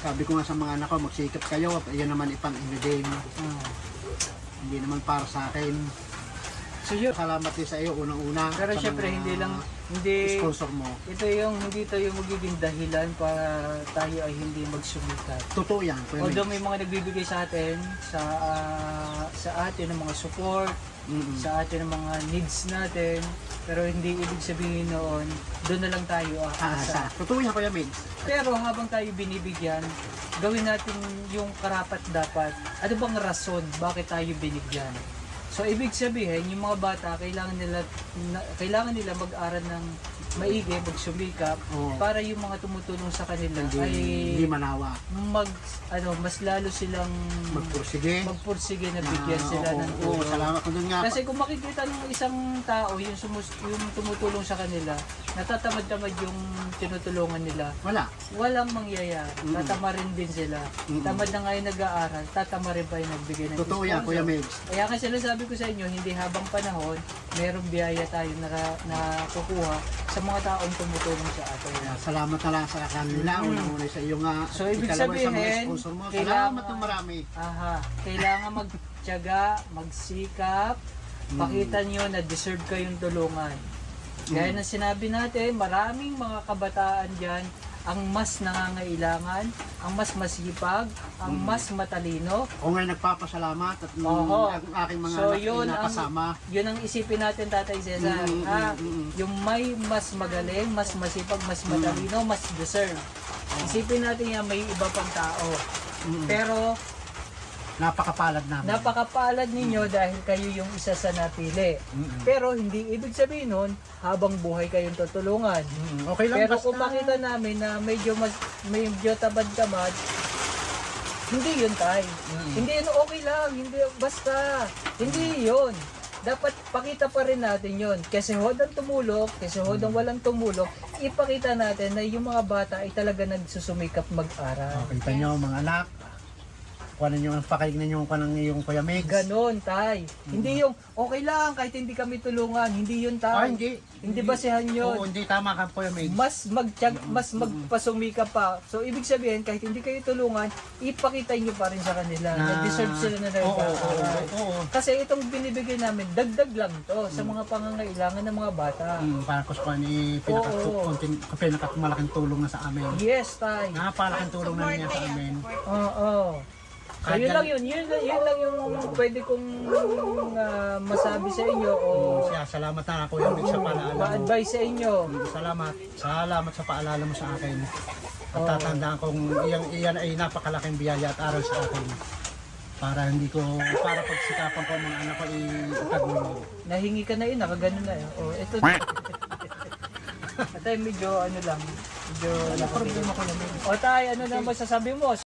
Sabi ko nga sa mga anak ko, magsikap kayo, yan naman ipang-in-game. Hindi naman para sa akin. So yun. Salamat din sa iyo, unang-una. Pero syempre, hindi sponsor mo. Ito hindi tayo magiging dahilan para tayo ay hindi magsumikat. Totoo yan. Although may mga nagbibigay sa atin, sa atin ng mga support, sa atin ng mga needs natin, pero hindi ibig sabihin noon, doon na lang tayo aasa. Totoo yan, Kuya Migs. Pero habang tayo binibigyan, gawin natin yung karapat dapat. Ano bang rason bakit tayo binigyan? So ibig sabihin, yung mga bata kailangan nila mag-aral ng maigi, magsumikap para yung mga tumutulong sa kanila hindi manawa. Mas lalo silang magpursige na bigyan sila ng tulong. Salamat ko dun nga. Kasi kung makikita ng isang tao yung tumutulong sa kanila, natatamad-tamad yung tinutulungan nila. Walang mangyayari. Tatamarin din sila. Tamad na ngayon nag-aaral, tatamarin pa yung nagbigay ng totoo yan, Kuya Migs. Kaya kasi sabi ko sa inyo, hindi habang panahon, merong biyaya tayo na kukuha sa mga taong tumutulong sa atin. Salamat na lang sa kanila. Una-una sa iyo nga. So ibig sabihin, salamat ng marami. Kailangan magtiyaga, magsikap, pakita nyo na deserve kayong tulungan. Gaya ng sinabi natin, maraming mga kabataan dyan ang mas nangangailangan, ang mas masipag, ang mas matalino. O nga nagpapasalamat at ang aking mga nakasama. Yun ang isipin natin, Tatay Cesar. Yung may mas magaling, mas masipag, mas matalino, mas deserve. Isipin natin yan, may iba pang tao. Pero napakapalad namin. Napakapalad ninyo dahil kayo yung isa sa napili. Pero hindi ibig sabihin nun, habang buhay kayong tutulungan. Okay lang. Pero kung makita namin na medyo tamad-tamad, hindi yun tayo. Hindi yun okay lang. Hindi yun. Dapat pakita pa rin natin yun. Kasi hodang tumulong, kasi hodang walang tumulong, ipakita natin na yung mga bata ay talaga nagsusumikap mag-aral. Kita nyo mga anak, kuha ninyo ang pakilig ninyo yung Kuya Migs. Ganon, Tay. Hindi yung okay lang kahit hindi kami tulungan. Hindi yun, Tay. Hindi basehan yun. Hindi tama ka, Kuya Migs. Mas magpasumika pa. So, ibig sabihin, kahit hindi kayo tulungan, ipakita nyo pa rin sa kanila na deserve sila na nag-aaral. Kasi itong binibigay namin, dagdag lang to sa mga pangangailangan ng mga bata. Para ko sa pinakamalaking tulong na sa amin. Yes, Tay. Napakalaking tulong na niya sa amin. So yun lang yung pwede kong masabi sa inyo salamat na ako yung sa paalala mo. Ma-advise sa inyo. Salamat sa paalala mo sa akin. At tatandaan kong iyan ay napakalaking biyaya at aral sa akin. Para pagsikapan ko ang mga anak ko itagulog. Nahingi ka na yun, nakaganon na yun. Ito. At medyo medyo problema ko lang. Tay, ano na masasabi mo?